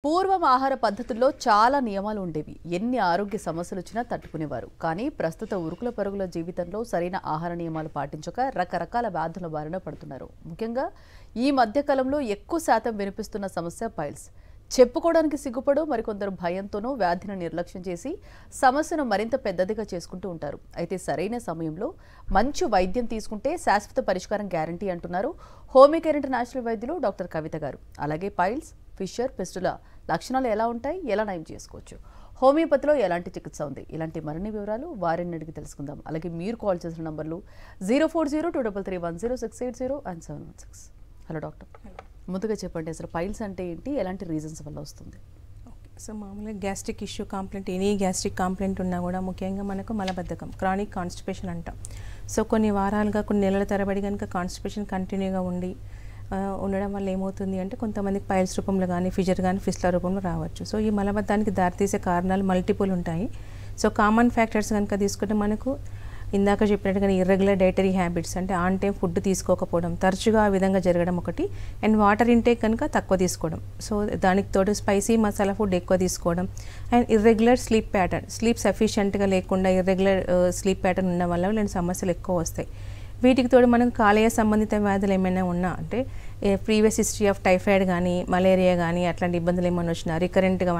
పూర్వం ఆహార పద్ధతుల్లో చాలా నియమాలు ఉండేవి. ఎన్ని ఆరోగ్య సమస్యలు వచ్చినా తట్టుకునేవారు. కానీ ప్రస్తుత ఉరుకుల పరుగుల జీవితంలో సరైన ఆహార నియమాలు పాటించక రకరకాల వ్యాధుల బారిన పడుతున్నారు. ముఖ్యంగా ఈ మధ్య కాలంలో ఎక్కువ శాతం వినిపిస్తున్న సమస్య పైల్స్. చెప్పుకోవడానికి సిగ్గుపడు మరికొందరు భయంతోనూ వ్యాధిని నిర్లక్ష్యం చేసి సమస్యను మరింత పెద్దదిగా చేసుకుంటూ ఉంటారు. అయితే సరైన సమయంలో మంచి వైద్యం తీసుకుంటే శాశ్వత పరిష్కారం గ్యారంటీ అంటున్నారు హోమికేర్ ఇంటర్నేషనల్ వైద్యులు డాక్టర్ కవిత గారు. అలాగే పైల్స్, ఫిషర్, పిస్టుల లక్షణాలు ఎలా ఉంటాయి, ఎలా నయం చేసుకోవచ్చు, హోమియోపతిలో ఎలాంటి చికిత్స ఉంది, ఇలాంటి మరిన్ని వివరాలు వారిని అడిగి తెలుసుకుందాం. అలాగే మీరు కాల్ చేసిన నంబర్లు 0402331068 అండ్ 716. హలో డాక్టర్, ముందుగా చెప్పండి, అసలు పైల్స్ అంటే ఏంటి, ఎలాంటి రీజన్స్ వల్ల వస్తుంది? సో మామూలుగా gastric issue complaint, any gastric complaint ఉన్నా కూడా ముఖ్యంగా మనకు మలబద్ధకం, క్రానిక్ కాన్స్టిపేషన్ అంటాం. సో కొన్ని వారాలుగా కొన్ని నెలల తరబడి కనుక కాన్స్టిపేషన్ కంటిన్యూగా ఉండడం వల్ల ఏమవుతుంది అంటే కొంతమందికి పైల్స్ రూపంలో కానీ ఫిషర్ కానీ ఫిస్టుల రూపంలో రావచ్చు. సో ఈ మలబద్ధానికి దారితీసే కారణాలు మల్టిపుల్ ఉంటాయి. సో కామన్ ఫ్యాక్టర్స్ కనుక తీసుకుంటే మనకు ఇందాక చెప్పినట్టుగా ఇర్రెగ్యులర్ డైటరీ హ్యాబిట్స్, అంటే ఆన్ టైం ఫుడ్ తీసుకోకపోవడం, తరచుగా ఆ విధంగా జరగడం ఒకటి. అండ్ వాటర్ ఇంటేక్ కనుక తక్కువ తీసుకోవడం, సో దానికి తోడు స్పైసీ మసాలా ఫుడ్ ఎక్కువ తీసుకోవడం. And irregular sleep pattern, sleep సఫిషియెంట్గా లేకుండా ఇర్రెగ్యులర్ స్లీప్ ప్యాటర్న్ ఉన్న వల్ల ఇలాంటి సమస్యలు ఎక్కువ వస్తాయి. వీటికి తోడు మనకు కాలేయ సంబంధిత వ్యాధులు ఏమైనా ఉన్నా, అంటే ప్రీవియస్ హిస్టరీ ఆఫ్ టైఫాయిడ్ కానీ మలేరియా కానీ అట్లాంటి ఇబ్బందులు ఏమైనా వచ్చినా రికరెంట్గా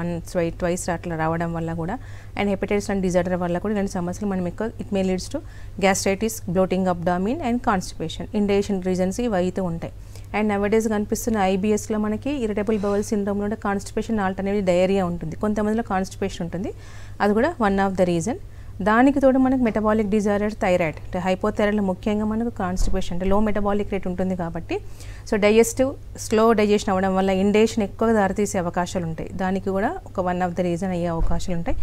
ట్వైస్ అట్లా రావడం వల్ల కూడా, అండ్ హెపటైటిస్ అండ్ డిజార్డర్ వల్ల కూడా ఇలాంటి సమస్యలు మనం ఎక్కువ it may leads to gastritis, bloating abdomen and constipation, indigestion reasons ఇవి అయితే ఉంటాయి. అండ్ నవడేస్ కనిపిస్తున్న ఐబిఎస్లో మనకి ఇరిటబుల్ బౌల్ సిండ్రోమ్లో కాన్స్టిపేషన్ ఆల్టర్నేటివ్ డయేరియా ఉంటుంది, కొంతమందిలో కాన్స్టిపేషన్ ఉంటుంది, అది కూడా వన్ ఆఫ్ ద రీజన్. దానికి తోడు మనకు మెటబాలిక్ డిజార్డర్, థైరాయిడ్, అంటే హైపోథైరాయిడ్లో ముఖ్యంగా మనకు కాన్స్టిపేషన్ అంటే లో మెటబాలిక్ రేట్ ఉంటుంది కాబట్టి, సో డైజెస్టివ్ స్లో డైజెషన్ అవ్వడం వల్ల ఇండైజెషన్ ఎక్కువగా దారితీసే అవకాశాలు ఉంటాయి. దానికి కూడా ఒక వన్ ఆఫ్ ద రీజన్ అయ్యే అవకాశాలు ఉంటాయి.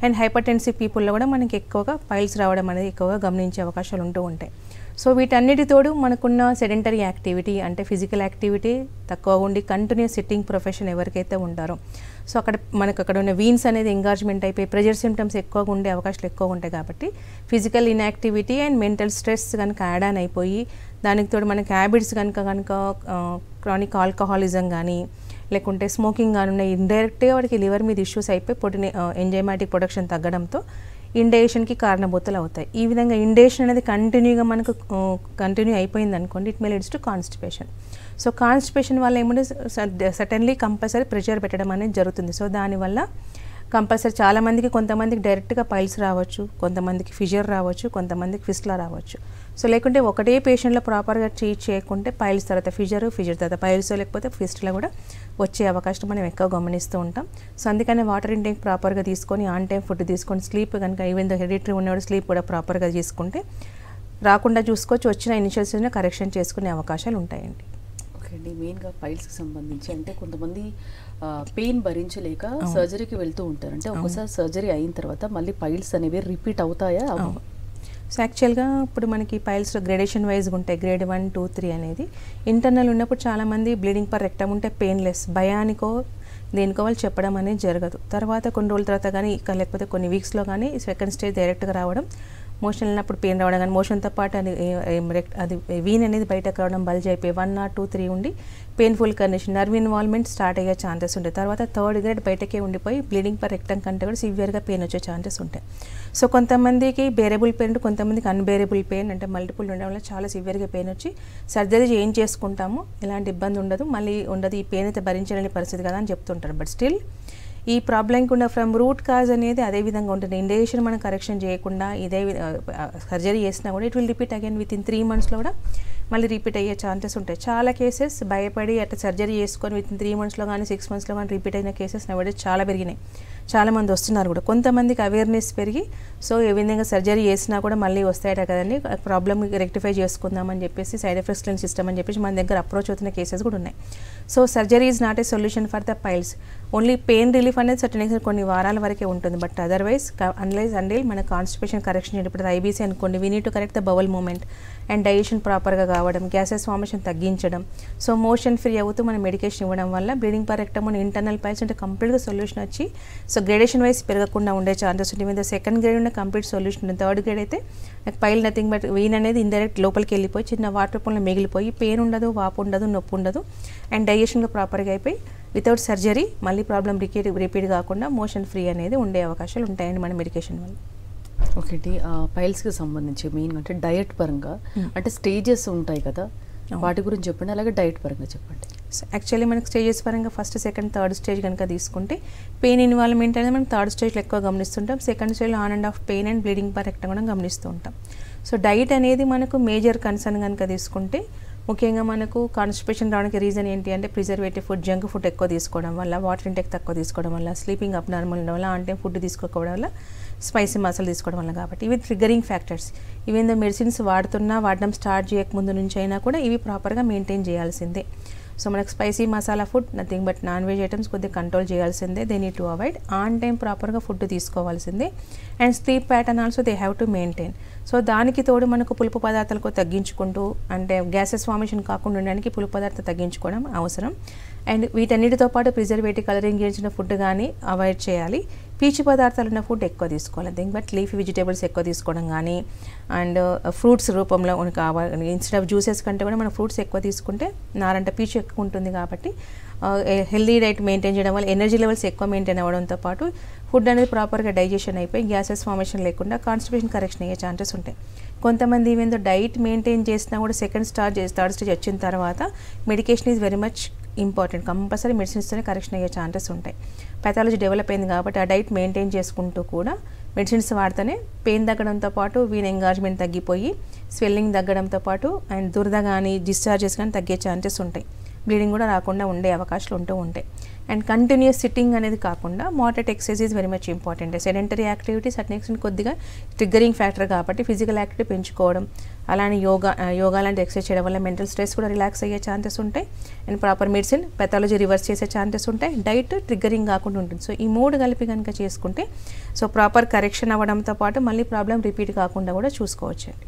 అండ్ హైపర్టెన్సివ్ పీపుల్లో కూడా మనకి ఎక్కువగా పైల్స్ రావడం అనేది ఎక్కువగా గమనించే అవకాశాలు ఉంటూ ఉంటాయి. సో వీటన్నిటితోడు మనకున్న సెడెంటరీ యాక్టివిటీ, అంటే ఫిజికల్ యాక్టివిటీ తక్కువ ఉండి కంటిన్యూస్ సిట్టింగ్ ప్రొఫెషన్ ఎవరికైతే ఉంటారో, సో మనకు అక్కడ ఉన్న వీన్స్ అనేది ఎంగార్జ్మెంట్ అయిపోయి ప్రెజర్ సిమ్టమ్స్ ఎక్కువగా ఉండే అవకాశాలు ఎక్కువగా ఉంటాయి. కాబట్టి physical inactivity and mental stress కనుక యాడ్ ఆన్ అయిపోయి, దానికి తోడు మనకి హ్యాబిట్స్ కనుక క్రానిక్ ఆల్కహాలిజం కానీ లేకుంటే స్మోకింగ్ కానీ ఉన్నాయి, ఇండైరెక్ట్గా వాడికి లివర్ మీద ఇష్యూస్ అయిపోయి ఎంజైమాటిక్ ప్రొడక్షన్ తగ్గడంతో ఇండైజెషన్కి కారణభూతులు అవుతాయి. ఈ విధంగా ఇండైజెషన్ అనేది కంటిన్యూగా మనకు కంటిన్యూ అయిపోయింది అనుకోండి, it may leads to constipation. So constipation వల్ల ఏమంటే సడన్లీ కంపల్సరీ ప్రెషర్ పెట్టడం అనేది జరుగుతుంది. సో దానివల్ల కంపల్సరీ చాలామందికి, కొంతమందికి డైరెక్ట్గా పైల్స్ రావచ్చు, కొంతమందికి ఫిషర్ రావచ్చు, కొంతమందికి ఫిస్టులా రావచ్చు. సో లేకుంటే ఒకటే పేషెంట్లో ప్రాపర్గా ట్రీట్ చేయకుంటే పైల్స్ తర్వాత ఫిషర్ తర్వాత పైల్స్ లేకపోతే ఫిస్టులా కూడా వచ్చే అవకాశం మనం ఎక్కువ గమనిస్తూ ఉంటాం. సో అందుకని వాటర్ ఇంటేక్ ప్రాపర్గా తీసుకొని, ఆన్ టైం ఫుడ్ తీసుకొని, స్లీప్ కనుక ఈవెన్ హెరిడిటరీ ఉన్నవాడు స్లీప్ కూడా ప్రాపర్గా తీసుకుంటే రాకుండా చూసుకోవచ్చు, వచ్చిన ఇనిషియల్స్ కరెక్షన్ చేసుకునే అవకాశాలు ఉంటాయండి. ఓకే అండి, మెయిన్గా పైల్స్కి సంబంధించి అంటే కొంతమంది పెయిన్ భరించలేక సర్జరీకి వెళ్తూ ఉంటారు. అంటే ఒకసారి సర్జరీ అయిన తర్వాత మళ్ళీ పైల్స్ అనేవి రిపీట్ అవుతాయా? సో యాక్చువల్గా ఇప్పుడు మనకి పైల్స్ గ్రేడేషన్ వైజ్గా ఉంటాయి, గ్రేడ్ 1, 2, 3 అనేది. ఇంటర్నల్ ఉన్నప్పుడు చాలామంది బ్లీడింగ్ పర్ రెక్టమ్ ఉంటే పెయిన్లెస్, భయానికో దేనికో వాళ్ళు చెప్పడం అనేది జరగదు. తర్వాత కొన్ని రోజుల తర్వాత కానీ లేకపోతే కొన్ని వీక్స్లో కానీ సెకండ్ స్టేజ్ డైరెక్ట్గా రావడం, మోషన్ వెళ్ళినప్పుడు పెయిన్ రావడం కానీ మోషన్తో పాటు అది వీన్ అనేది బయటకు రావడం, బల్జ్ అయిపోయి 1 or 2, 3 ఉండి painful condition, nerve involvement start అయ్యే ఛాన్సెస్ ఉంటాయి. తర్వాత థర్డ్ గ్రేడ్ బయటకే ఉండిపోయి బ్లీడింగ్ పర్ రెక్టమ్ కంటే కూడా సివియర్గా పెయిన్ వచ్చే ఛాన్సెస్ ఉంటాయి. సో కొంతమందికి బేరబుల్ పెయిన్, కొంతమందికి అన్బేరబుల్ పెయిన్, అంటే మల్టిపుల్ ఉండడం వల్ల చాలా సివియర్గా పెయిన్ వచ్చి సర్జరీ ఏం చేసుకుంటాము, ఎలాంటి ఇబ్బంది ఉండదు, మళ్ళీ ఉండదు, ఈ పెయిన్ అయితే భరించలేని పరిస్థితి కదా అని చెప్తుంటారు. బట్ స్టిల్ ఈ ప్రాబ్లంకి ఉన్న ఫ్రమ్ రూట్ కాజ్ అనేది అదే విధంగా ఉంటుంది. ఇండైజెషన్ మనం కరెక్షన్ చేయకుండా ఇదే సర్జరీ చేసినా కూడా it will repeat again with in 3 monthsలో కూడా మళ్ళీ రిపీట్ అయ్యే ఛాన్సెస్ ఉంటాయి. చాలా కేసెస్ భయపడి అట్లా సర్జరీ చేసుకొని విత్ ఇన్ 3 monthsలో కానీ 6 monthsలో కానీ రిపీట్ అయిన కేసెస్ నవడేస్ చాలా పెరిగినాయి, చాలామంది వస్తున్నారు కూడా. కొంతమందికి అవేర్నెస్ పెరిగి సో ఏ విధంగా సర్జరీ చేసినా కూడా మళ్ళీ వస్తాయట కదండి, ప్రాబ్లమ్ రెక్టిఫై చేసుకుందామని చెప్పేసి సైడ్ ఎఫెక్ట్స్ లేని సిస్టమ్ అని చెప్పేసి మన దగ్గర అప్రోచ్ అవుతున్న కేసెస్ కూడా ఉన్నాయి. So surgery is not a solution for the piles. Only pain relief అనేది సర్టన్ కొన్ని వారాల వరకే ఉంటుంది. బట్ అదర్వైజ్ అండిల్ మన కాన్స్టిపేషన్ కరెక్షన్ ఇప్పుడు ఐబీసీ అనుకోండి, we need to correct the bowel movement and digestion ప్రాపర్గా కావడం, గ్యాసెస్ ఫార్మేషన్ తగ్గించడం, సో మోషన్ ఫ్రీ అవుతూ మనం మెడికేషన్ ఇవ్వడం వల్ల bleeding per rectum internal piles అంటే కంప్లీట్గా సొల్యూషన్ వచ్చి సో సో గ్రేడేషన్ వైజ్ పెరగకుండా ఉండే ఛాన్సెస్ ఉంటాయి. మీద సెకండ్ గ్రేడ్ ఉన్న కంప్లీట్ సొల్యూషన్ ఉంటుంది. థర్డ్ గ్రేడ్ అయితే నాకు పైల్ నథింగ్ బట్ వీన్ అనేది ఇండైరెక్ట్ లోపలికి వెళ్ళిపోయి చిన్న వాటర్ రూపంలో మిగిలిపోయి పెయిన్ ఉండదు, వాపు ఉండదు, నొప్పి ఉండదు అండ్ డైజెషన్గా ప్రాపర్గా అయిపోయి వితౌట్ సర్జరీ మళ్ళీ ప్రాబ్లం రిపీట్ కాకుండా మోషన్ ఫ్రీ అనేది ఉండే అవకాశాలు ఉంటాయండి మన మెడికేషన్ వల్ల. ఒకటి పైల్స్కి సంబంధించి మెయిన్ అంటే డయట్ పరంగా అంటే స్టేజెస్ ఉంటాయి కదా, వాటి గురించి చెప్పండి, అలాగే డయట్ పరంగా చెప్పండి. యాక్చువల్లీ మనకి స్టేజెస్ పరంగా ఫస్ట్ సెకండ్ థర్డ్ స్టేజ్ కనుక తీసుకుంటే పెయిన్ ఇన్వాల్వ్మెంట్ అనేది మనం థర్డ్ స్టేజ్లో ఎక్కువ గమనిస్తుంటాం. సెకండ్ స్టేజ్లో on and of pain and bleeding per కూడా గమనిస్తూ ఉంటాం. సో డైట్ అనేది మనకు మేజర్ కన్సర్న్ కనుక తీసుకుంటే ముఖ్యంగా మనకు కాన్స్టిపేషన్ రావడానికి రీజన్ ఏంటి అంటే ప్రిజర్వేటివ్ ఫుడ్, జంక్ ఫుడ్ ఎక్కువ తీసుకోవడం వల్ల, వాటర్ ఇంటెక్ తక్కువ తీసుకోవడం వల్ల, స్లీపింగ్ అబ్నార్మల్ ఉండడం వల్ల, ఆన్ టైం ఫుడ్ తీసుకోకపోవడం వల్ల, స్పైసీ మసాలా తీసుకోవడం వల్ల. కాబట్టి ఇవి triggering factors. Even the medicines వాడడం స్టార్ట్ చేయకముందు నుంచి అయినా కూడా ఇవి ప్రాపర్గా మెయింటైన్ చేయాల్సిందే. సో మనకు spicy masala food nothing but non veg items కొద్దిగా కంట్రోల్ చేయాల్సిందే. They need to avoid. On time ప్రాపర్గా ఫుడ్ తీసుకోవాల్సిందే and sleep pattern also they have to maintain. So దానికి తోడు మనకు పులుపు పదార్థాలకు తగ్గించుకుంటూ అంటే గ్యాసెస్ ఫార్మేషన్ కాకుండా ఉండడానికి పులుపు పదార్థాలు తగ్గించుకోవడం అవసరం. అండ్ వీటన్నిటితో పాటు ప్రిజర్వేటివ్ కలరింగ్ చేసిన ఫుడ్ కానీ అవాయిడ్ చేయాలి. పీచు పదార్థాలు ఉన్న ఫుడ్ ఎక్కువ తీసుకోవాలి. థింక్ బట్ లీఫీ వెజిటేబుల్స్ ఎక్కువ తీసుకోవడం కానీ అండ్ ఫ్రూట్స్ రూపంలో కావాలి. ఇన్స్టెడ్ ఆఫ్ జ్యూసెస్ కంటే కూడా మనం ఫ్రూట్స్ ఎక్కువ తీసుకుంటే నారంట పీచు ఎక్కువ ఉంటుంది. కాబట్టి హెల్దీ డైట్ మెయింటైన్ చేయడం వల్ల ఎనర్జీ లెవెల్స్ ఎక్కువ మెయింటైన్ అవ్వడంతో పాటు ఫుడ్ అనేది ప్రాపర్గా డైజెషన్ అయిపోయి గ్యాసెస్ ఫార్మేషన్ లేకుండా కాన్స్టిపేషన్ కరెక్షన్ అయ్యే ఛాన్సెస్ ఉంటాయి. కొంతమంది ఈవెన్ దో డైట్ మెయింటైన్ చేసినా కూడా థర్డ్ స్టేజ్ వచ్చిన తర్వాత medication is very much important. Compulsory మెడిసిన్స్తోనే కరెక్షన్ అయ్యే ఛాన్సెస్ ఉంటాయి. పాథాలజీ డెవలప్ అయింది కాబట్టి ఆ డైట్ మెయింటైన్ చేసుకుంటూ కూడా మెడిసిన్స్ వాడితేనే పెయిన్ తగ్గడంతో పాటు వీన్ ఎంగాజ్మెంట్ తగ్గిపోయి స్వెల్లింగ్ తగ్గడంతో పాటు అండ్ దురద కానీ డిశ్చార్జెస్ కానీ తగ్గే ఛాన్సెస్ ఉంటాయి. బ్లీడింగ్ కూడా రాకుండా ఉండే అవకాశాలు ఉంటాయి. అండ్ కంటిన్యూస్ సిట్టింగ్ అనేది కాకుండా moderate exercise is very much important. Sedentary activities at next కొద్దిగా ట్రిగ్గరింగ్ ఫ్యాక్టర్ కాబట్టి ఫిజికల్ యాక్టివిటీ పెంచుకోవడం, అలానే యోగా లాంటి ఎక్సర్సైజ్ చేయడం వల్ల మెంటల్ స్ట్రెస్ కూడా రిలాక్స్ అయ్యే ఛాన్సెస్ ఉంటాయి. And proper medicine pathology reverse చేసే ఛాన్సెస్ ఉంటాయి. డైట్ ట్రిగ్గరింగ్ కాకుండా ఉంటుంది. సో ఈ 3 కలిపి కనుక చేసుకుంటే సో ప్రాపర్ కరెక్షన్ అవ్వడంతో పాటు మళ్ళీ ప్రాబ్లం రిపీట్ కాకుండా కూడా చూసుకోవచ్చండి.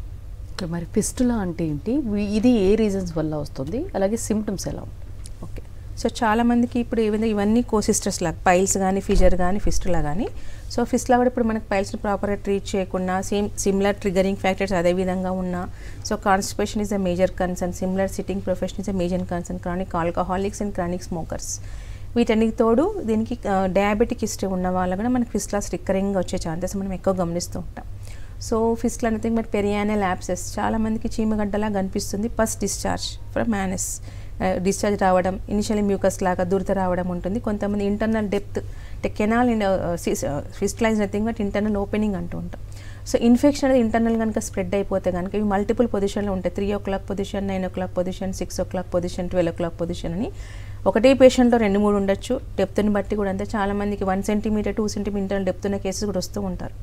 ఓకే, మరి ఫిస్టులా అంటే ఏంటి, ఇది ఏ రీజన్స్ వల్ల వస్తుంది, అలాగే సిమ్టమ్స్ ఎలా ఉంటాయి? ఓకే, సో చాలామందికి ఇప్పుడు ఇవన్నీ కోసిస్టర్స్ లాగా పైల్స్ కానీ ఫిజర్ కానీ ఫిస్టులా కానీ. సో ఫిస్టులా కూడా ఇప్పుడు మనకు పైల్స్ని ప్రాపర్గా ట్రీట్ చేయకుండా సిమిలర్ ట్రిగరింగ్ ఫ్యాక్టర్స్ అదే విధంగా ఉన్నా. So constipation is a major concern, similar sitting profession is a major concern, chronic alcoholics and chronic smokers. వీటన్నిటి తోడు దీనికి డయాబెటిక్ హిస్టరీ ఉన్న వాళ్ళు కూడా మనకి ఫిస్టులాస్ రికరింగ్గా వచ్చే ఛాన్సెస్ మనం ఎక్కువ గమనిస్తూ ఉంటాం. So fistula nothing but perianal abscess, చాలామందికి చీమగడ్డలా కనిపిస్తుంది. Pus discharge from anus, discharge రావడం, ఇనిషియల్లీ మ్యూకస్ లాగా దురద రావడం ఉంటుంది. కొంతమంది ఇంటర్నల్ డెప్త్ అంటే canal fistula is nothing but internal opening అంటూ ఉంటాం. సో ఇన్ఫెక్షన్ అనేది ఇంటర్నల్ కనుక స్ప్రెడ్ అయిపోతే కనుక ఇవి మల్టిపుల్ పొజిషన్లో ఉంటాయి. 3 o'clock position, 9 o'clock position, 6 o'clock position, 12 o'clock position అని ఒకటే పేషెంట్లో 2-3 ఉండొచ్చు. డెప్త్ని బట్టి కూడా అంతే. చాలామందికి 1 centimeter 2 centimeter డెప్త్ ఉన్న కేసెస్ కూడా వస్తూ ఉంటారు.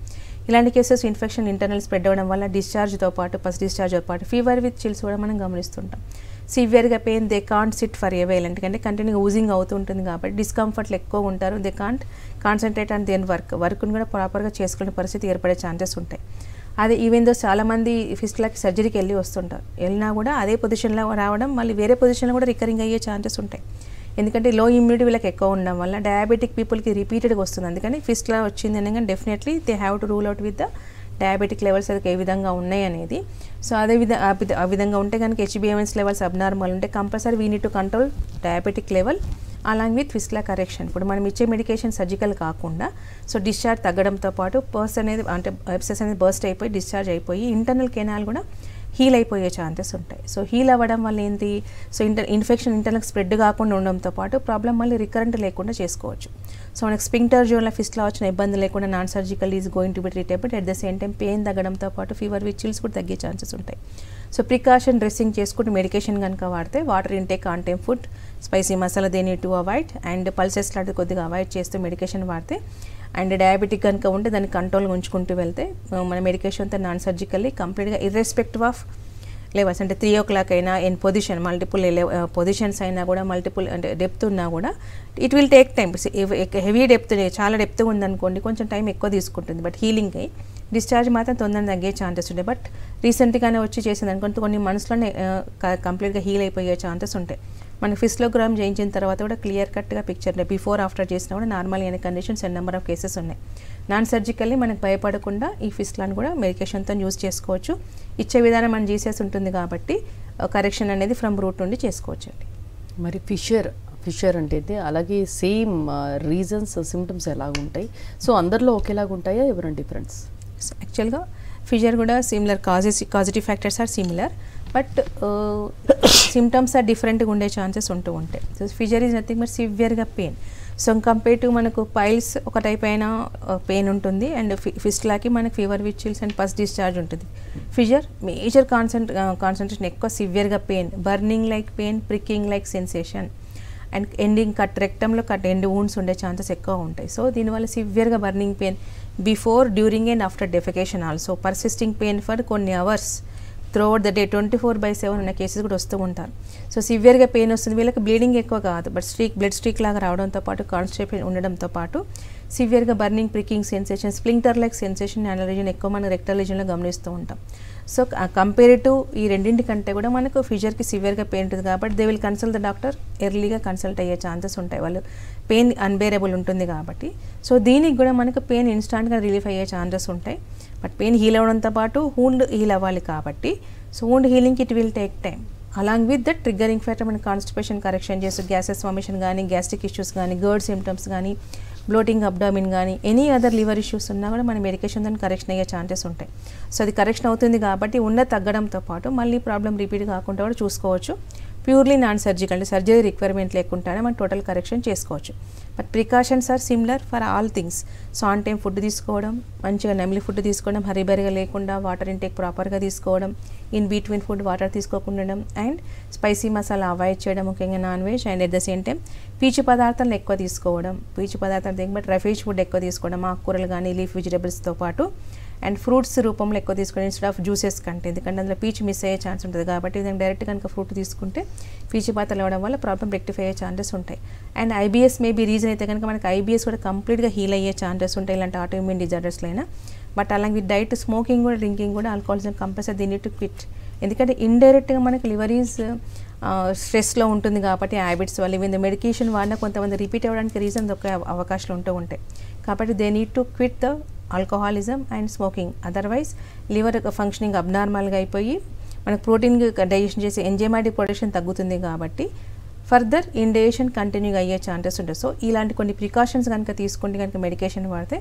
ఇలాంటి కేసెస్ ఇన్ఫెక్షన్ ఇంటర్నల్ స్ప్రెడ్ అవ్వడం వల్ల డిశ్చార్జ్తో పాటు పస్ డిశ్చార్జ్తో పాటు ఫీవర్ విత్ చిల్స్ కూడా మనం గమనిస్తుంటాం. సివియర్గా pain, they can't sit for a while, ఎందుకంటే కంటిన్యూగా ఊజింగ్ అవుతుంటుంది కాబట్టి డిస్కంఫర్ట్లు ఎక్కువ ఉంటారు. దే కాంట్ కాన్సన్ట్రేట్ ఆన్ దేన్ వర్క్ని కూడా ప్రాపర్గా చేసుకునే పరిస్థితి ఏర్పడే ఛాన్సెస్ ఉంటాయి. అదే ఈవెన్ దో చాలామంది ఫిస్టులాకి సర్జరీకి వస్తుంటారు. వెళ్ళినా కూడా అదే పొజిషన్లో రావడం, మళ్ళీ వేరే పొజిషన్లో కూడా రికరింగ్ అయ్యే ఛాన్సెస్ ఉంటాయి. ఎందుకంటే లో ఇమ్యూనిటీ వీళ్ళకి ఎక్కువ ఉండడం వల్ల డయాబెటిక్ పీపుల్కి రిపీటెడ్గా వస్తుంది. అందుకని ఫిస్టులా వచ్చింది అనగా definitely they have to rule out with the diabetic levels అది ఏ విధంగా ఉన్నాయి అనేది. సో ఆ విధంగా ఉంటే కనుక HbA1c లెవెల్స్ అబ్నార్మల్ ఉంటే compulsory we need to control diabetic level along with fistula correction. ఇప్పుడు మనం ఇచ్చే మెడికేషన్ సర్జికల్ కాకుండా సో డిశ్చార్జ్ తగ్గడంతో పాటు అనేది అంటే ఎబ్సెస్ అనేది బర్స్ట్ అయిపోయి డిశ్చార్జ్ అయిపోయి ఇంటర్నల్ కెనాల్ కూడా హీల్ అయిపోయే ఛాన్సెస్ ఉంటాయి. సో హీల్ అవ్వడం వల్ల ఏంటి, సో ఇన్ఫెక్షన్ ఇంటర్నల్ స్ప్రెడ్ కాకుండా ఉండడంతో పాటు ప్రాబ్లం మళ్ళీ రికరెంట్ లేకుండా చేసుకోవచ్చు. సో మనకి స్పింక్టర్ జోన్లో ఫిస్టులా వచ్చిన ఇబ్బంది లేకుండా non surgical is going to be treatable. At the same time pain తగ్గడంతో పాటు ఫీవర్ విత్ చిల్స్ కూడా తగ్గే ఛాన్సెస్ ఉంటాయి. సో ప్రికాషన్ డ్రెస్సింగ్ చేసుకుంటూ మెడికేషన్ కనుక వాడితే water intake, on time food, spicy masala they need to avoid and pulses లాంటివి కొద్దిగా అవాయిడ్ చేస్తూ మెడికేషన్ వాడితే అండ్ డయాబెటిక్ కనుక ఉంటే దాన్ని కంట్రోల్గా ఉంచుకుంటూ వెళ్తే మన మెడికేషన్ అంతా నాన్ సర్జికల్లీ కంప్లీట్గా ఇర్రెస్పెక్టివ్ ఆఫ్ లెవెల్స్ అంటే 3 o'clock అయినా ఇన్ పొజిషన్ మల్టిపుల్ పొజిషన్స్ అయినా కూడా మల్టిపుల్ అంటే డెప్త్ ఉన్నా కూడా it will take time. Heavy depth చాలా డెప్త్గా ఉందనుకోండి కొంచెం టైం ఎక్కువ తీసుకుంటుంది. బట్ హీలింగ్ అయ్యి డిశ్చార్జ్ మాత్రం తొందరగా తగ్గే ఛాన్సెస్ ఉంటాయి. బట్ రీసెంట్గానే వచ్చి చేసింది అనుకుంటే కొన్ని మనసులోనే కంప్లీట్గా హీల్ అయిపోయే ఛాన్సెస్ ఉంటాయి. మన ఫిస్లోగ్రామ్ చేయించిన తర్వాత కూడా క్లియర్ కట్గా పిక్చర్ బిఫోర్ ఆఫ్టర్ చేసినా కూడా నార్మల్ అయిన conditions and number of cases ఉన్నాయి. నాన్ సర్జికల్లీ మనకు భయపడకుండా ఈ ఫిస్లాని కూడా మెడికేషన్తో యూస్ చేసుకోవచ్చు. ఇచ్చే విధానం మన జీసీఎస్ ఉంటుంది కాబట్టి కరెక్షన్ అనేది ఫ్రమ్ రూట్ నుండి చేసుకోవచ్చు అండి. మరి ఫిషర్ అంటే అయితే అలాగే సేమ్ రీజన్స్ సిమ్టమ్స్ ఎలాగుంటాయి? సో అందరిలో ఒకేలాగా ఉంటాయా, ఎవరైనా డిఫరెన్స్? యాక్చువల్గా ఫిషర్ కూడా similar causative factors are similar, but symptoms are డిఫరెంట్గా ఉండే ఛాన్సెస్ ఉంటూ ఉంటాయి. So fissure is nothing but సివియర్గా పెయిన్. సో కంపేర్ టు మనకు పైల్స్ ఒక టైప్ అయిన పెయిన్ ఉంటుంది, అండ్ ఫిస్టులాకి మనకు fever with chills and pus discharge ఉంటుంది. ఫిషర్ మేజర్ కాన్సన్ట్రేషన్ ఎక్కువ సివియర్గా pain, burning like pain, pricking like sensation, and ending రెక్టంలో ఎండ్ వూండ్స్ ఉండే ఛాన్సెస్ ఎక్కువ ఉంటాయి. సో దీనివల్ల సివియర్గా burning pain before, during and after defecation also, persisting pain for కొన్ని అవర్స్ త్రూఅవుట్ ద డే 24/7 ఉన్న కేసెస్ కూడా వస్తూ ఉంటారు. సో సివియర్గా పెయిన్ వస్తుంది, వీళ్ళకి బ్లీడింగ్ ఎక్కువ కాదు, బట్ బ్లడ్ స్ట్రీక్ లాగా రావడంతో పాటు కాన్స్టిపేషన్ ఉండడంతో పాటు సివియర్గా burning, pricking sensation, splinter like sensation anal region ఎక్కువ మన రెక్టల్ రీజన్లో గమనిస్తూ ఉంటాం. సో కంపేర్ టు ఈ రెండింటి కంటే కూడా మనకు ఫిషర్కి సివియర్గా పెయిన్ ఉంటుంది కాబట్టి they will consult the doctor, ఎర్లీగా కన్సల్ట్ అయ్యే ఛాన్సెస్ ఉంటాయి. వాళ్ళు పెయిన్ అన్బేరబుల్ ఉంటుంది కాబట్టి. సో దీనికి కూడా మనకు పెయిన్ ఇన్స్టాంట్గా రిలీఫ్ అయ్యే ఛాన్సెస్ ఉంటాయి, బట్ పెయిన్ హీల్ అవ్వడంతో పాటు వూండ్ హీల్ అవ్వాలి కాబట్టి సో వూండ్ హీలింగ్కి it will take time. Along with that triggering factor మన కాన్స్టిపేషన్ కరెక్షన్ చేస్తూ గ్యాసెస్ ఫార్మేషన్ కానీ, గ్యాస్ట్రిక్ ఇష్యూస్ కానీ, గర్డ్ సిమ్టమ్స్ కానీ, బ్లోటింగ్ అబ్డామిన్ కానీ, ఎనీ అదర్ లివర్ ఇష్యూస్ ఉన్నా కూడా మన మెడికేషన్ దాన్ని కరెక్షన్ అయ్యే ఛాన్సెస్ ఉంటాయి. సో అది కరెక్షన్ అవుతుంది కాబట్టి ఉన్న తగ్గడంతో పాటు మళ్ళీ ప్రాబ్లం రిపీట్ కాకుండా కూడా చూసుకోవచ్చు. ప్యూర్లీ నాన్ సర్జికల్ అంటే సర్జరీ రిక్వైర్మెంట్ లేకుండానే మనం టోటల్ కరెక్షన్ చేసుకోవచ్చు. But precautions are similar for all things. So on time food తీసుకోవడం, మంచిగా నెమ్లీ ఫుడ్ తీసుకోవడం, హరీబరీగా లేకుండా వాటర్ ఇంటేక్ ప్రాపర్గా తీసుకోవడం, ఇన్ బిట్వీన్ ఫుడ్ వాటర్ తీసుకోకుండా ఉండడం, అండ్ స్పైసీ మసాలా అవాయిడ్ చేయడం, ముఖ్యంగా non veg, and at the same time పీచు పదార్థాలను ఎక్కువ తీసుకోవడం, పీచు పదార్థాలు బట్ రైస్ ఫుడ్ ఎక్కువ తీసుకోవడం, ఆకుకూరలు కానీ లీఫ్ వెజిటబుల్స్తో పాటు, అండ్ ఫ్రూట్స్ రూపంలో ఎక్కువ తీసుకోవడం ఇన్స్టెడ్ ఆఫ్ జ్యూసెస్ కంటే, ఎందుకంటే అందులో పీచు మిస్ అయ్యే ఛాన్స్ ఉంటుంది కాబట్టి దానికి డైరెక్ట్ కనుక ఫ్రూట్ తీసుకుంటే పీచు పాత్రలు అవ్వడం వల్ల ప్రాబ్లం రెక్టిఫై అయ్యే ఛాన్సెస్ ఉంటాయి. అండ్ ఐబీఎస్ మేబీ రీజన్ అయితే కనుక మనకి ఐబీఎస్ కూడా కంప్లీట్గా హీల్ అయ్యే ఛాన్సెస్ ఉంటాయి ఇలాంటి ఆటోఇమ్యూన్ డిజార్డర్స్లో అయినా. బట్ అలాగే విత్ డైట్, స్మోకింగ్ కూడా, డ్రింకింగ్ కూడా, alcoholism compulsory they need to quit. ఎందుకంటే ఇండైరెక్ట్గా మనకి లివర్ ఈజ్ స్ట్రెస్లో ఉంటుంది కాబట్టి హ్యాబిట్స్ వల్ల ఈవెన్ మెడికేషన్ వాడినా కొంతమంది రిపీట్ అవ్వడానికి రీజన్స్ ఒక అవకాశాలు ఉంటూ ఉంటాయి. కాబట్టి they need to quit the alcoholism and smoking, otherwise liver functioning అబ్నార్మల్గా అయిపోయి మనకు ప్రోటీన్ డైజెషన్ చేసే ఎంజైమాటిక్ ప్రొడక్షన్ తగ్గుతుంది కాబట్టి ఫర్దర్ ఇండైజెషన్ కంటిన్యూగా అయ్యే ఛాన్సెస్ ఉంటాయి. సో ఇలాంటి కొన్ని ప్రికాషన్స్ కనుక తీసుకుంటే కనుక మెడికేషన్ వాడితే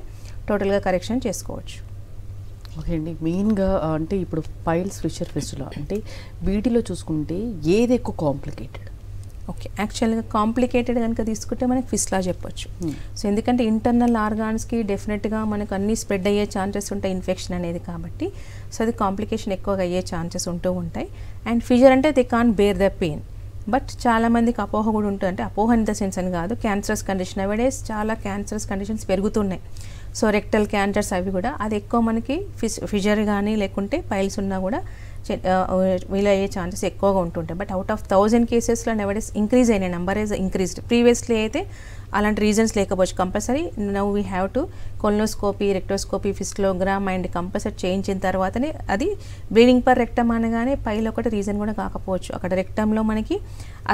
టోటల్గా కరెక్షన్ చేసుకోవచ్చు. ఓకే అండి, మెయిన్గా అంటే ఇప్పుడు పైల్స్, ఫిషర్, ఫిస్టులా అంటే వీటిలో చూసుకుంటే ఏది ఎక్కువ కాంప్లికేటెడ్? ఓకే, యాక్చువల్గా కాంప్లికేటెడ్ కనుక తీసుకుంటే మనకి ఫిస్లా చెప్పొచ్చు. సో ఎందుకంటే ఇంటర్నల్ ఆర్గాన్స్కి డెఫినెట్గా మనకు అన్నీ స్ప్రెడ్ అయ్యే ఛాన్సెస్ ఉంటాయి ఇన్ఫెక్షన్ అనేది కాబట్టి. సో అది కాంప్లికేషన్ ఎక్కువగా అయ్యే ఛాన్సెస్ ఉంటూ ఉంటాయి. అండ్ ఫిషర్ అంటే they can bear the pain, but చాలామందికి అపోహ కూడా ఉంటుంది. అంటే అపోహ ఇన్ ద సెన్స్ అని కాదు, క్యాన్సరస్ కండిషన్ అవైడేస్ చాలా క్యాన్సరస్ కండిషన్స్ పెరుగుతున్నాయి. సో రెక్టల్ క్యాన్సర్స్ అవి కూడా అది ఎక్కువ మనకి ఫిషర్ కానీ లేకుంటే పైల్స్ ఉన్నా కూడా వీళ్ళు అయ్యే ఛాన్సెస్ ఎక్కువగా ఉంటుంటాయి. బట్ అవుట్ ఆఫ్ 1000 కేసెస్లో నెవడేస్ ఇంక్రీజ్ అయినాయి, నెంబర్ ఈజ్ ఇంక్రీజ్డ్. ప్రీవియస్లీ అయితే అలాంటి రీజన్స్ లేకపోవచ్చు. Compulsory now we have to colonoscopy, rectoscopy, fistogram and compulsory చేయించిన తర్వాతనే అది బ్లీడింగ్ పర్ రెక్టమ్ అనగానే పైలో ఒకటి రీజన్ కూడా కాకపోవచ్చు. అక్కడ రెక్టంలో మనకి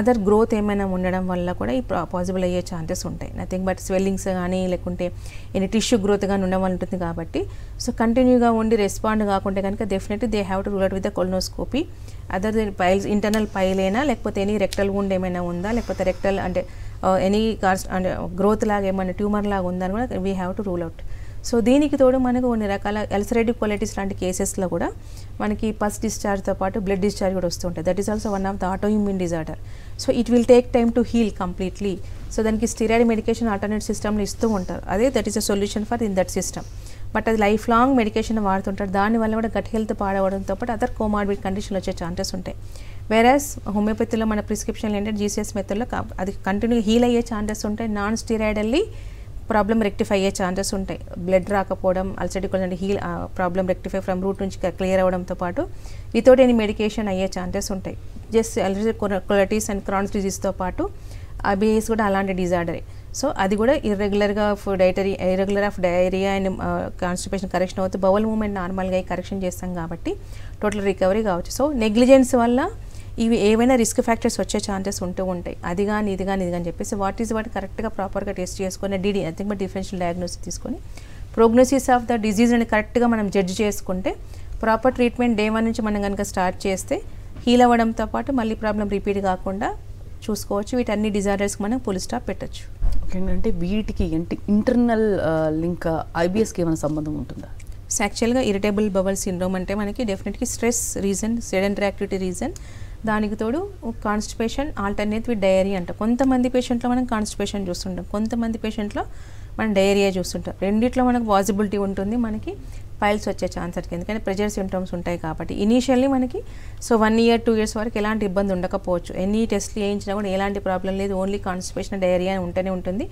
అదర్ గ్రోత్ ఏమైనా ఉండడం వల్ల కూడా ఈ పాసిబుల్ అయ్యే ఛాన్సెస్ ఉంటాయి. నథింగ్ బట్ స్వెల్లింగ్స్ కానీ లేకుంటే ఎన్ని టిష్యూ గ్రోత్ కానీ ఉండడం వల్ల ఉంటుంది కాబట్టి. సో కంటిన్యూగా ఉండి రెస్పాండ్ కాకుంటే కనుక definitely they have to rule out with the colonoscopy. Other piles, internal pile అయినా లేకపోతే ఎనీ రెక్టల్ వూండ్ ఏమైనా ఉందా, లేకపోతే రెక్టల్ అంటే ఎనీ అంటే గ్రోత్ లాగా ఏమైనా ట్యూమర్ లాగా ఉందని కూడా we have to rule out. So దీనికి తోడు మనకు కొన్ని రకాల అల్సరేటివ్ కొలైటిస్ లాంటి కేసెస్లో కూడా మనకి పల్స్ డిశ్చార్జ్తో పాటు బ్లడ్ డిశ్చార్జ్ కూడా వస్తుంటాయి. That is also one of the autoimmune disorder. So it will take time to heal completely. So దానికి స్టిరాయిడ్ మెడికేషన్ ఆల్టర్నేట్ సిస్టమ్లో ఇస్తూ ఉంటారు. అదే that is a solution for in that system. But అది life long medication వాడుతుంటారు. దానివల్ల కూడా gut health పాడవడంతో పాటు అదర్ కోమార్బిడ్ కండిషన్లు వచ్చే ఛాన్సెస్ ఉంటాయి. వేరాస్ హోమియోపతిలో మన ప్రిస్క్రిప్షన్లు ఏంటంటే జీసీఎస్ మెథడ్లో అది కంటిన్యూ హీల్ అయ్యే ఛాన్సెస్ ఉంటాయి. నాన్ స్టిరాయిడల్లీ ప్రాబ్లం రెక్టిఫై అయ్యే ఛాన్సెస్ ఉంటాయి. బ్లడ్ రాకపోవడం, అల్సరేటివ్ అంటే heal problem rectify from root నుంచి క్లియర్ అవ్వడంతో పాటు వితౌట్ ఎనీ మెడికేషన్ అయ్యే ఛాన్సెస్ ఉంటాయి. Just ulcerative colitis and chronic డిజీజ్తో పాటు ఐబిఎస్ కూడా అలాంటి డిజార్డరే. సో అది కూడా irregular of diarrhoea and constipation correction అవుతుంది. బౌల్ మూమెంట్ నార్మల్గా కరెక్షన్ చేస్తాం కాబట్టి టోటల్ రికవరీ కావచ్చు. సో నెగ్లిజెన్స్ వల్ల ఇవి ఏవైనా రిస్క్ ఫ్యాక్టర్స్ వచ్చే ఛాన్సెస్ ఉంటూ ఉంటాయి. అది కానీ ఇది కానీ చెప్పేసి వాటి కరెక్ట్గా ప్రాపర్గా టెస్ట్ చేసుకొని నథింగ్ బట్ డిఫరెన్షియల్ డయాగ్నోసిస్ తీసుకొని ప్రోగ్నోసిస్ ఆఫ్ ద డిజీజ్ అని కరెక్ట్గా మనం జడ్జ్ చేసుకుంటే ప్రాపర్ ట్రీట్మెంట్ డే 1 నుంచి మనం కనుక స్టార్ట్ చేస్తే హీల్ అవ్వడంతో పాటు మళ్ళీ ప్రాబ్లం రిపీట్ కాకుండా చూసుకోవచ్చు. వీటన్ని డిజార్డర్స్కి మనం ఫుల్ స్టాప్ పెట్టచ్చు. ఓకే, అంటే వీటికి ఇంటర్నల్ లింక్ ఐబిఎస్కి ఏమైనా సంబంధం ఉంటుందా? యాక్చువల్గా ఇరిటబుల్ బవల్ సిండ్రోమ్ అంటే మనకి definitely stress reason, sedentary activity reason, దానికి తోడు కాన్స్టిపేషన్ ఆల్టర్నేట్ విత్ డయేరియా అంట. కొంతమంది పేషెంట్లో మనం కాన్స్టిపేషన్ చూస్తుంటాం, కొంతమంది పేషెంట్లో మనం డయేరియా చూస్తుంటాం. రెండిట్లో మనకు పాసిబిలిటీ ఉంటుంది మనకి పైల్స్ వచ్చే ఛాన్సెస్, ఎందుకంటే ప్రెజర్ సింప్టమ్స్ ఉంటాయి కాబట్టి. ఇనీషియల్లీ మనకి 1 year 2 years వరకు ఎలాంటి ఇబ్బంది ఉండకపోవచ్చు. ఎన్ని టెస్ట్లు చేయించినా కూడా ఎలాంటి ప్రాబ్లం లేదు, ఓన్లీ కాన్స్టిపేషన్ డయేరియా ఉంటూనే ఉంటుంది.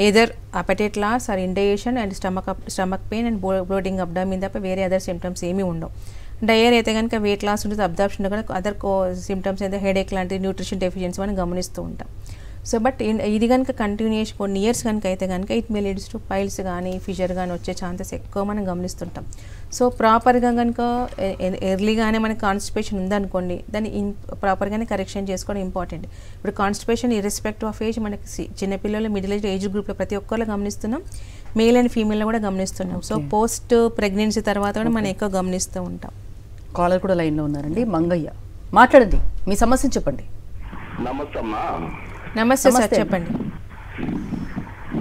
Either appetite loss or indigestion and stomach pain and bloating abdomen తప్ప వేరే అదర్ సిమ్టమ్స్ ఏమీ ఉండవు. డయేరియా అయితే కనుక వెయిట్ లాస్ ఉంటుంది, అబ్జార్ప్షన్ కూడా అదర్ సిమ్టమ్స్ అయితే హెడేక్ లాంటి న్యూట్రిషన్ డెఫిషియన్సీ మనం గమనిస్తూ ఉంటాం. సో బట్ ఇది కనుక కంటిన్యూషన్ కొన్ని ఇయర్స్ కనుక అయితే కనుక it may leads to piles కానీ ఫిషర్ కానీ వచ్చే ఛాన్సెస్ ఎక్కువ మనం గమనిస్తుంటాం. సో ప్రాపర్గా కనుక ఎర్లీగానే మనకి కాన్స్టిపేషన్ ఉందనుకోండి, దాన్ని ప్రాపర్గానే కరెక్షన్ చేసుకోవడం ఇంపార్టెంట్. ఇప్పుడు కాన్స్టిపేషన్ ఇర్రెస్పెక్టివ్ ఆఫ్ ఏజ్ మనకి చిన్నపిల్లలు, మిడిల్ ఏజ్ గ్రూప్లో ప్రతి ఒక్కరిలో గమనిస్తున్నాం, మేల్ అండ్ ఫీమేల్లో కూడా గమనిస్తున్నాం. సో పోస్ట్ ప్రెగ్నెన్సీ తర్వాత కూడా మనం ఎక్కువ గమనిస్తూ ఉంటాం. కాలర్ కూడా లైన్లో ఉన్నారండి. మంగయ్య, మాట్లాడండి, మీ సమస్యను చెప్పండి. నమస్తే సార్, చెప్పండి.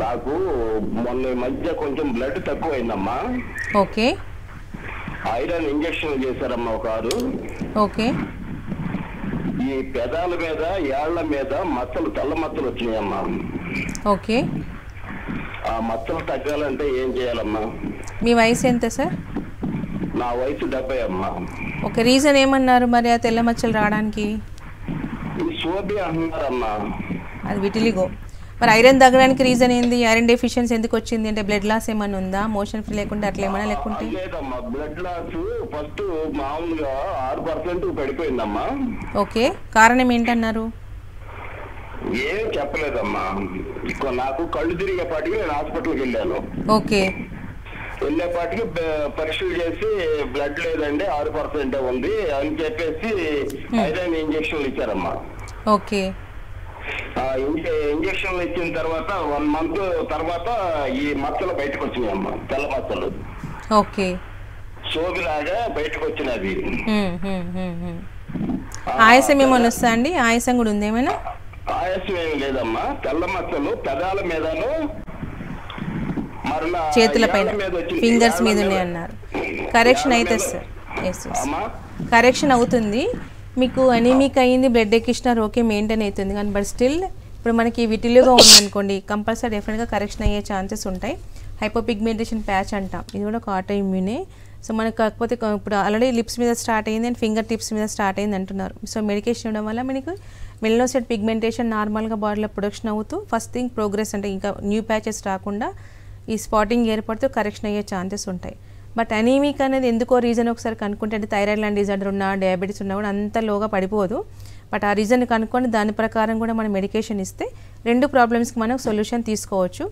నాకు మొన్న మధ్య కొంచెం బ్లడ్ తక్కువ అయిందమ్మా. ఓకే. ఐరన్ ఇంజెక్షన్ చేశారమ్మా ఒక 6. ఓకే. ఈ పెదాల మీద ఏళ్ల మీద మచ్చలు, తెల్ల మచ్చలు వచ్చినాయమ్మా. ఓకే. ఆ మచ్చలు తగ్గాలంటే ఏం చేయాలమ్మా? మీ వయసు ఎంత సార్? నా వయసు 70 అమ్మా. ఓకే, రీజన్ ఏమన్నారు మరి ఆ తెల్ల మచ్చలు రావడానికి? సోబియా అంటున్నారమ్మా. అది విటిలిగో. మరి ఐరన్ తగ్గడానికి రీజన్ ఏంది? ఐరన్ డెఫిషియన్సీ ఎందుకు వచ్చింది? అంటే బ్లడ్ లాస్ ఏమైనా ఉందా? మోషన్ ఫ్రీ లేకుండా అట్లా ఏమైనా లేకుంటే? లేదమ్మా, బ్లడ్ లాస్ ఫస్ట్ మామూలుగా 6% పడిపోయిందమ్మా. ఓకే, కారణం ఏంటన్నారు? ఏం చెప్పలేదమ్మా. నాకు కళ్ళు తిరిగేపాటికి నేను హాస్పిటల్కి వెళ్ళాను. ఓకే. వెళ్ళేపాటికి పరీక్షలు చేసి బ్లడ్ లేదండి, 6% ఉంది అని చెప్పేసి ఐరన్ ఇంజక్షన్లు ఇచ్చారమ్మా. ఓకే. ఇంజక్షన్లు ఇచ్చిన తర్వాత 1 month తర్వాత ఈ మచ్చలు బయటకు వచ్చినాయమ్మా, తెల్ల మచ్చలు. ఓకే. సోగిలాగా బయటకు వచ్చినది. ఆయాసం ఏమైనా వస్తా అండి? ఆయాసం కూడా ఉంది ఏమైనా? ఆయాసం ఏమి లేదమ్మా, తెల్ల మచ్చలు పెదాల మీదను మరలా చేతుల పైన ఫింగర్స్ మీద ఉన్నాయి అన్నారు. కరెక్షన్ అయితే సార్, కరెక్షన్ అవుతుంది. మీకు అనీమిక్ అయ్యింది, బ్లడ్ ఎక్కిస్తున్నారు, ఓకే మెయింటైన్ అవుతుంది. కానీ బట్ స్టిల్ ఇప్పుడు మనకి విటిలిగా ఉందనుకోండి, కంపల్సరీ డెఫినెట్గా కరెక్షన్ అయ్యే ఛాన్సెస్ ఉంటాయి. హైపోపిగ్మెంటేషన్ ప్యాచ్ అంటాం, ఇది కూడా ఒక ఆటో ఇమ్యూనే. సో మనకు కాకపోతే ఇప్పుడు ఆల్రెడీ లిప్స్ మీద స్టార్ట్ అయింది అండ్ ఫింగర్ టిప్స్ మీద స్టార్ట్ అయింది అంటున్నారు. సో మెడికేషన్ ఇవ్వడం వల్ల మనకు మెలనోసైట్ పిగ్మెంటేషన్ నార్మల్గా బాడీలో ప్రొడక్షన్ అవుతూ ఫస్ట్ థింగ్ ప్రోగ్రెస్ అంటే ఇంకా న్యూ ప్యాచెస్ రాకుండా ఈ స్పాటింగ్ ఏర్పడుతూ కరెక్షన్ అయ్యే ఛాన్సెస్ ఉంటాయి. బట్ అనీమిక్ అనేది ఎందుకో రీజన్ ఒకసారి కనుక్కుంటే, అంటే థైరాయిడ్ లాంటి డిజార్డర్ ఉన్నా, డయాబెటీస్ ఉన్నా కూడా అంత లోగా పడిపోదు. బట్ ఆ రీజన్ కనుక్కొని దాని ప్రకారం కూడా మనం మెడికేషన్ ఇస్తే 2 ప్రాబ్లమ్స్కి మనం సొల్యూషన్ తీసుకోవచ్చు.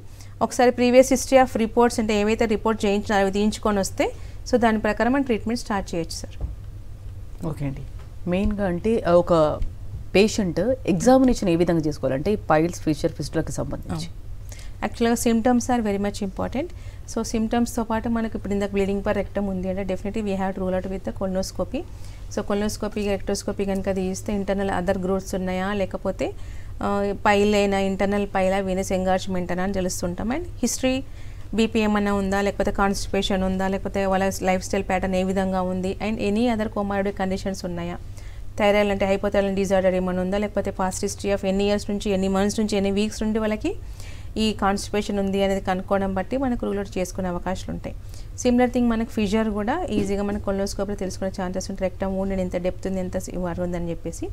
ఒకసారి ప్రీవియస్ హిస్టరీ ఆఫ్ రిపోర్ట్స్ అంటే ఏవైతే రిపోర్ట్ చేయించినారో అవి తీయించుకొని వస్తే సో దాని ప్రకారం మనం ట్రీట్మెంట్ స్టార్ట్ చేయొచ్చు సార్. ఓకే అండి. మెయిన్గా అంటే ఒక పేషెంట్ ఎగ్జామినేషన్ ఏ విధంగా చేసుకోవాలంటే పైల్స్, ఫిషర్, ఫిస్టులకి సంబంధించి యాక్చువల్గా symptoms are very much important. So సిమ్టమ్స్తో పాటు మనకు ఇప్పుడు ఇందాక బ్లీడింగ్ పర్ రెక్టమ్ ఉంది అంటే definitely we have to rule out with the colonoscopy. So colonoscopy, rectoscopy కనుక తీస్తే ఇంటర్నల్ అదర్ గ్రోత్స్ ఉన్నాయా, లేకపోతే పైల్ అయినా ఇంటర్నల్ పైలా వీనస్ ఎంగార్జ్మెంట్ అని తెలుస్తుంటాం. అండ్ హిస్టరీ బీపీ ఏమన్నా ఉందా, లేకపోతే కాన్స్టిపేషన్ ఉందా, లేకపోతే వాళ్ళ లైఫ్ స్టైల్ ప్యాటర్న్ ఏ విధంగా ఉంది, and any other comorbid conditions ఉన్నాయా, థైరాయిడ్ అంటే హైపోథైరాయిడ్ డిజార్డర్ ఏమైనా ఉందా, లేకపోతే పాస్ట్ హిస్టరీ ఆఫ్ ఎన్ని ఇయర్స్ నుంచి, ఎన్ని మంత్స్ నుంచి, ఎన్ని వీక్స్ నుండి వాళ్ళకి ఈ కాన్స్టిపేషన్ ఉంది అనేది కనుక్కోవడం బట్టి మనకు రూల్ అవుట్ చేసుకునే అవకాశాలు ఉంటాయి. సిమిలర్ థింగ్ మనకు ఫిషర్ కూడా ఈజీగా మనకు కొల్నోస్కోపీలో తెలుసుకునే ఛాన్సెస్ ఉంటాయి. రెక్టమ్ వుండ్ ఎంత డెప్త్ ఉంది, ఎంత వారు ఉందని చెప్పేసి.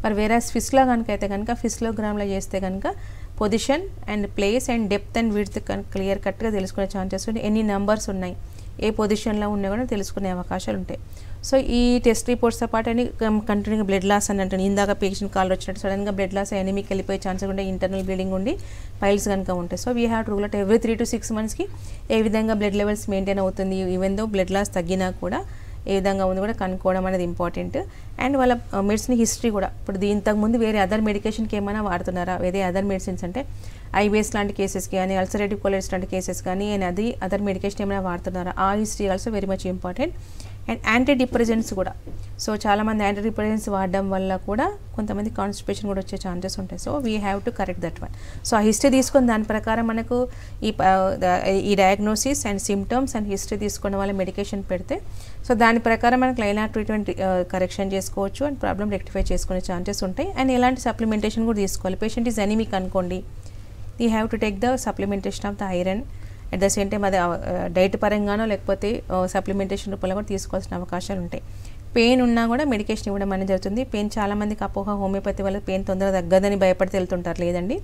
మరి వేరే ఫిస్లో కనుక అయితే కనుక ఫిస్లోగ్రామ్లో చేస్తే కనుక position and place and depth and width clear కట్గా తెలుసుకునే ఛాన్సెస్ ఉంటాయి. ఎన్ని నెంబర్స్ ఉన్నాయి, ఏ పొజిషన్లో ఉన్నా కూడా తెలుసుకునే అవకాశాలు ఉంటాయి. సో ఈ టెస్ట్ రిపోర్ట్స్తో పాటు అని కంటిన్యూగా బ్లడ్ లాస్ అని అంటాను. ఇందాక పేషెంట్ కాల్ వచ్చినట్టు సడన్గా బ్లడ్ లాస్ ఎనిమికి వెళ్ళిపోయే ఛాన్సెస్ ఉంటాయి, ఇంటర్నల్ బ్లీడింగ్ ఉండి పైల్స్ కనుక ఉంటాయి. So we have to rule out every 3 to 6 monthsకి ఏ విధంగా బ్లడ్ లెవెల్స్ మెయింటైన్ అవుతుంది. ఈవెన్ దో బ్లడ్ లాస్ తగ్గినా కూడా ఏ విధంగా ఉంది కూడా కనుక్కోవడం అనేది ఇంపార్టెంట్. అండ్ వాళ్ళ మెడిసిన్ హిస్టరీ కూడా, ఇప్పుడు ఇంతకుముందు వేరే అదర్ మెడికేషన్కి ఏమైనా వాడుతున్నారా, వేరే అదర్ మెడిసిన్స్ అంటే ఐబిఎస్ లాంటి కేసెస్ కానీ, అల్సరేటివ్ కోలైటిస్ లాంటి కేసెస్ కానీ, అండ్ అది అదర్ మెడికేషన్ ఏమైనా వాడుతున్నారా, ఆ history also very much important. And anti depressants కూడా, సో చాలామంది యాంటీ డిప్రెసెంట్స్ వాడడం వల్ల కూడా కొంతమంది కాన్స్టిపేషన్ కూడా వచ్చే ఛాన్సెస్ ఉంటాయి. So we have to correct that one. So ఆ హిస్టరీ తీసుకొని దాని ప్రకారం మనకు ఈ diagnosis and symptoms and history తీసుకున్న వాళ్ళ మెడికేషన్ పెడితే, సో దాని ప్రకారం మనకు లైన్ ఆఫ్ ట్రీట్మెంట్ కరెక్షన్ చేసుకోవచ్చు అండ్ ప్రాబ్లమ్ రెక్టిఫై చేసుకునే ఛాన్సెస్ ఉంటాయి. అండ్ ఎలాంటి సప్లిమెంటేషన్ కూడా తీసుకోవాలి. పేషెంట్ ఈజ్ ఎనీమిక్ అనుకోండి, you have to take the supplementation of the iron. At the same time అది డైట్ పరంగానో లేకపోతే సప్లిమెంటేషన్ రూపంలో కూడా తీసుకోవాల్సిన అవకాశాలు ఉంటాయి. పెయిన్ ఉన్నా కూడా మెడికేషన్ ఇవ్వడం అనేది జరుగుతుంది. పెయిన్ చాలామందికి అపోహ, హోమియోపతి వల్ల పెయిన్ తొందరగా తగ్గదని భయపడితే వెళ్తుంటారు. లేదండి,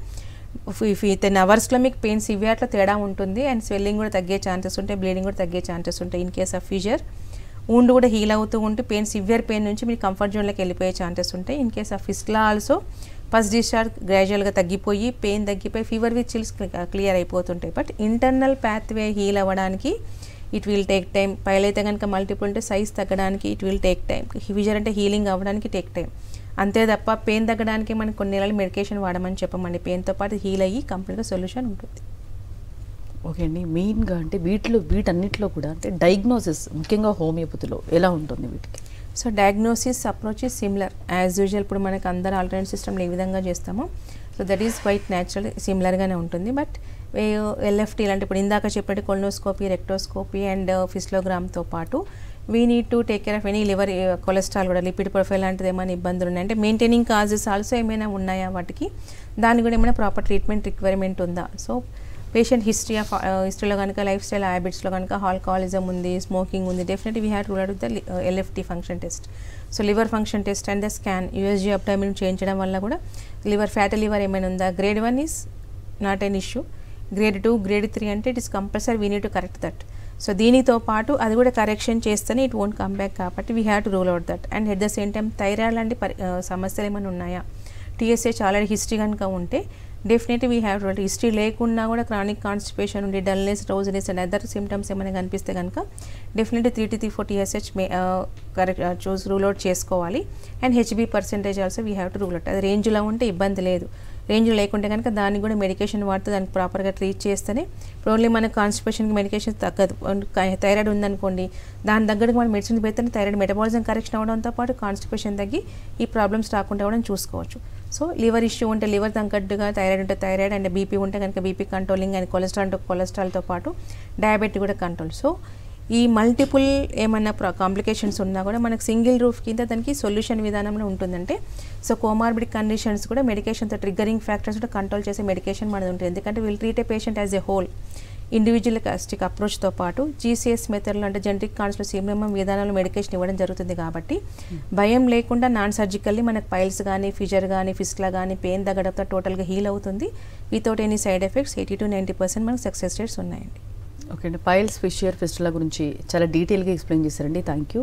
10 అవర్స్లో మీకు పెయిన్ సివియర్లో తేడా ఉంటుంది అండ్ స్వెల్లింగ్ కూడా తగ్గే ఛాన్సెస్ ఉంటాయి, బ్లీడింగ్ కూడా తగ్గే ఛాన్సెస్ ఉంటాయి. In case of fissure wound కూడా హీల్ అవుతూ ఉంటే పెయిన్ సివియర్ పెయిన్ నుంచి మీరు కంఫర్ట్ జోన్లోకి వెళ్ళిపోయే ఛాన్సెస్ ఉంటాయి. In case of fistula also first discharge గ్రాడ్యువల్గా తగ్గిపోయి పెయిన్ తగ్గిపోయి ఫీవర్ విత్ చిల్స్ క్లియర్ అయిపోతుంటాయి. బట్ ఇంటర్నల్ పాత్వే హీల్ అవ్వడానికి ఇట్ విల్ టేక్ టైం. పైలైతే కనుక మల్టిపుల్ ఉంటే సైజ్ తగ్గడానికి it will take time. Fissure అంటే హీలింగ్ అవ్వడానికి టేక్ టైం. అంతే తప్ప పెయిన్ తగ్గడానికి మనం కొన్ని నెలలు మెడికేషన్ వాడమని చెప్పమండి. పెయిన్తో పాటు హీల్ అయ్యి కంప్లీట్గా సొల్యూషన్ ఉంటుంది. ఓకే అండి, మెయిన్గా అంటే వీటన్నిటిలో కూడా అంటే డయాగ్నోసిస్ ముఖ్యంగా హోమియోపతిలో ఎలా ఉంటుంది వీటికి? So diagnosis approach is similar as usual. ఇప్పుడు మనకు అందరు ఆల్టర్నేటివ్ సిస్టమ్లో ఏ విధంగా చేస్తామో so that is quite natural, సిమిలర్గానే ఉంటుంది. బట్ ఎల్ఎఫ్టీ లాంటి ఇప్పుడు ఇందాక చెప్పినట్టు కొలనోస్కోపీ, రెక్టోస్కోపీ అండ్ ఫిస్లోగ్రామ్తో పాటు we need to take care of any liver cholesterol కూడా, లిపిడ్ ప్రొఫైల్ లాంటిది ఏమైనా ఇబ్బందులు ఉన్నాయి అంటే మెయింటైనింగ్ కాజెస్ ఆల్సో ఏమైనా ఉన్నాయా వాటికి, దానికి కూడా ఏమైనా ప్రాపర్ ట్రీట్మెంట్ రిక్వైర్మెంట్ ఉందా. సో పేషెంట్ హిస్టరీలో కనుక లైఫ్ స్టైల్ హ్యాబిట్స్లో కనుక ఆల్కహాలిజం ఉంది, స్మోకింగ్ ఉంది, definitely we have to rule out the LFT function test. So liver function test and the scan USG abdomen చేయించడం వల్ల కూడా లివర్ ఫ్యాటీ లివర్ ఏమైనా ఉందా. Grade 1 is not an issue, grade 2, grade 3 అంటే it is compulsory we need to correct that. So దీనితో పాటు అది కూడా కరెక్షన్ చేస్తేనే ఇట్ వోంట్ కమ్ బ్యాక్, కాబట్టి we have to rule out that. And at the same time thyroid లాంటి సమస్యలు ఏమైనా ఉన్నాయా, టీఎస్హెచ్ ఆల్రెడీ హిస్టరీ కనుక ఉంటే definitely we have to. History లేకున్నా కూడా క్రానిక్ కాన్స్టిపేషన్ ఉండి dullness, drowsiness and other symptoms ఏమైనా కనిపిస్తే కనుక definitely 3 to 4 TSH correct rule out చేసుకోవాలి. And Hb percentage also we have to rule out. అది రేంజ్లో ఉంటే ఇబ్బంది లేదు, రేంజ్ లేకుంటే కనుక దానికి కూడా మెడికేషన్ వాడితే దానికి ప్రాపర్గా ట్రీట్ చేస్తేనే. ఇప్పుడు ఓన్లీ మనకు కాన్స్టిపేషన్కి మెడికేషన్ తగ్గదు. థైరాయిడ్ ఉందనుకోండి, దాని తగ్గట్టుగా మన మెడిసిన్ పెడితేనే థైరాయిడ్ మెటబాలిజం కరెక్షన్ అవ్వడంతో పాటు కాన్స్టిపేషన్ తగ్గి ఈ ప్రాబ్లమ్స్ రాకుండా కూడా చూసుకోవచ్చు. సో లివర్ ఇష్యూ ఉంటే లివర్ తగ్గట్టుగా, థైరాయిడ్ ఉంటే థైరాయిడ్ అండ్ బీపీ ఉంటే కనుక బీపీ కంట్రోలింగ్ అండ్ కొలెస్ట్రాల్ ఉంటే కొలెస్ట్రాల్తో పాటు డయాబెటిక్ కూడా కంట్రోల్. సో ఈ మల్టిపుల్ ఏమన్నా కాంప్లికేషన్స్ ఉన్నా కూడా మనకు సింగిల్ రూఫ్ కింద దానికి సొల్యూషన్ విధానంలో ఉంటుందంటే, సో కోమార్బిడ్ కండిషన్స్ కూడా మెడికేషన్తో ట్రిగ్గరింగ్ ఫ్యాక్టర్స్ కూడా కంట్రోల్ చేసే మెడికేషన్ మనది ఉంటుంది. ఎందుకంటే will treat a patient as a whole. Individual caustic అప్రోచ్తో పాటు జీసీఎస్ మెథడ్లో అంటే జెనరిక్ కాన్స్లో సిమిలమ్ విధానంలో మెడికేషన్ ఇవ్వడం జరుగుతుంది. కాబట్టి భయం లేకుండా నాన్ సర్జికల్లీ మనకు పైల్స్ కానీ, ఫిజర్ కానీ, ఫిస్ట్లా కానీ పెయిన్ తగ్గడంతో టోటల్గా హీల్ అవుతుంది without any side effects. 80 to 90% మనకు సక్సెస్ రేట్స్ ఉన్నాయండి. ఓకే అండి, పైల్స్, ఫిషియర్, ఫిస్టులా గురించి చాలా డీటెయిల్గా ఎక్స్ప్లెయిన్ చేశారండి. Thank you.